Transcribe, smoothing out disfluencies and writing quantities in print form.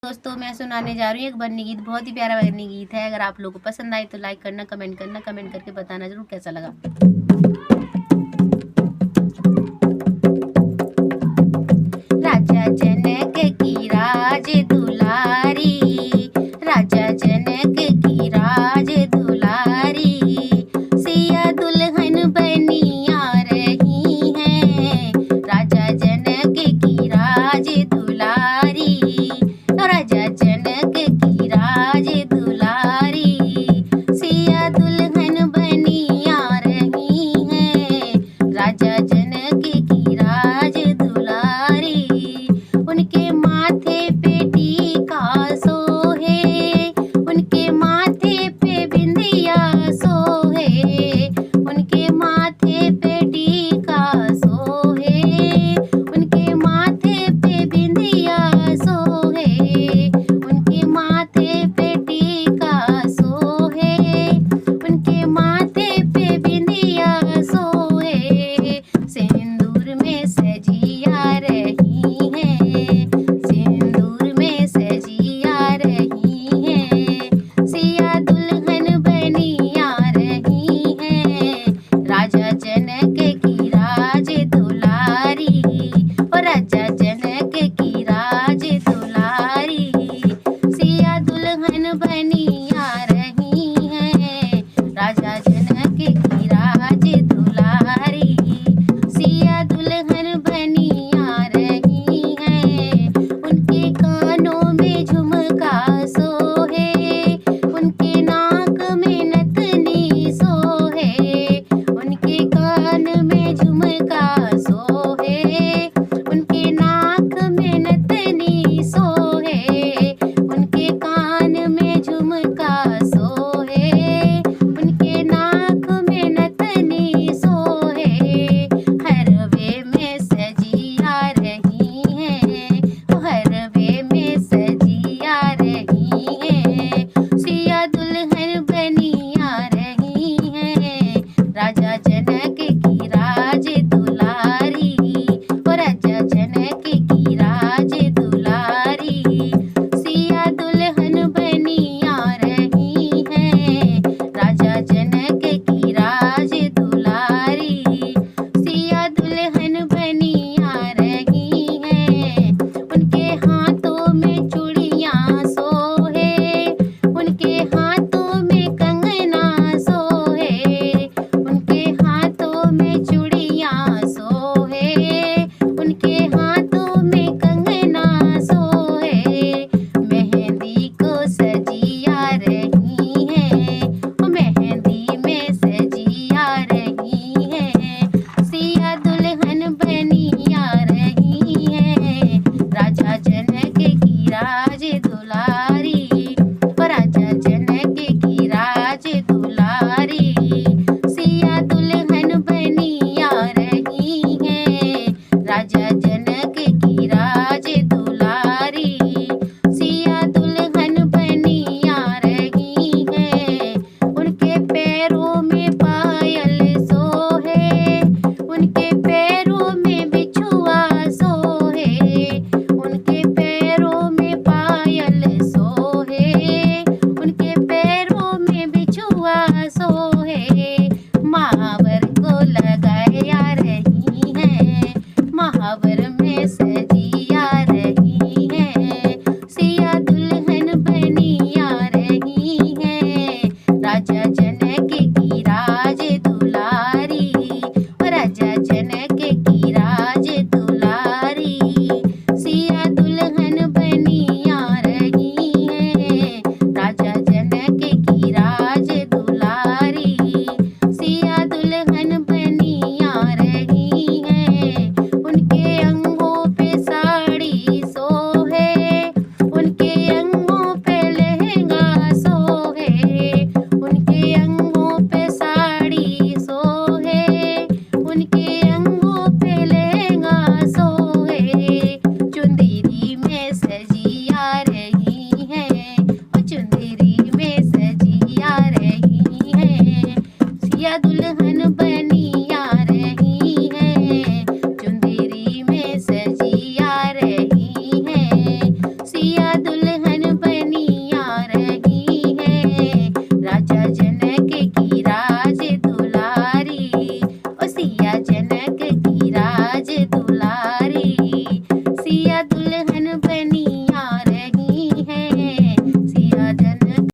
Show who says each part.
Speaker 1: दोस्तों मैं सुनाने जा रही हूँ एक बन्नी गीत। बहुत ही प्यारा बन्नी गीत है। अगर आप लोगों को पसंद आए तो लाइक करना, कमेंट करके बताना जरूर कैसा लगा। राजा जनक की राज दुलारी, राजा जनक की राज दुलारी, सिया दुल्हन बनी आ रही है। राजा जनक की राज दुलारी, राजा जनक की राज दुलारी, सिया दुल्हन बनी आ रही है। राजा जनक की राज दुलारी, उनके माथे पे टीका सोहे, उनके माथे पे बिंदिया सोहे, उनके माथे पे टीका सोहे, उनके माथे पे बिंदिया सोहे, उनके माथे पे टीका सोहे, उनके माथे पे बिंदिया सोहे, सिंदूर में सजी आ रही है, सिंदूर में सजी आ रही है, सिया दुल्हन बनी आ रही है। राजा जनक की राज दुलारी, और राजा जनक की राज दुलारी, सिया दुल्हन बनी आ रही है। राजा जनक की राज दुलारी, सिया दुल्हन बनी आ रही है। उनके कानों में झुमका सोहे, उनके नाक में नथनी सोहे, उनके कान में झुमका सोहे, उनके नाक में नथनी सोहे, उनके कान में झुमका सोहे, उनके नाक में नथनी सोहे, हरवे में सजी आ रही है, हरवे में सजी आ रही है, सिया दुल्हन बनी आ रही है। राजा जनक की राज दुलारी, और राजा जनक की राज दुलारी, सिया दुल्हन बनी आ रही है। राजा जनक की राज दुलारी, सिया दुल्हन बनी आ रही है। उनके हाथों में चूड़ियां सोहे, उनके हाथों में कंगना सोहे, उनके हाथों में चूड़ियां सोहे, उनके हाथों में कंगना सोहे, मेहंदी को सजी आ रही है, मेहंदी में सजी आ रही है, सिया दुल्हन बनी आ रही है। राजा जनक की राज दुलारी, और राजा जनक की राज दुलारी, सिया दुल्हन बनी आ रही है। राजा जनक की राज दुलारी, सिया दुल्हन बनी आ रही है। उनके पैरों में पायल सोहे, उनके पैरों में बिछुआ सोहे, उनके पैरों में पायल सोहे, उनके पैरों में बिछुआ सोहे, महावर को लगाए आ रही है, महावर में सजी आ रही है, सिया दुल्हन बनी आ रही है। राजा जनक की राज दुलारी, और राजा जनक की राज दुलारी, सिया दुल्हन बनी आ रही है। राजा जनक की राज दुलारी, सिया दुल्हन बनी आ रही है। उनके अंगों पे साड़ी सोहे, उनके अंगों पे लहंगा सोहे, उनके अंगों पे साड़ी सोहे, उनके अंगों पे लहंगा सोहे, चुंदरी में सजी आ रही है, चुंदरी में सजी आ रही है, सिया दुल्हन बनी आ रही है। चुंदरी में सजी आ रही है, सिया दुल्हन दुल्हन बनी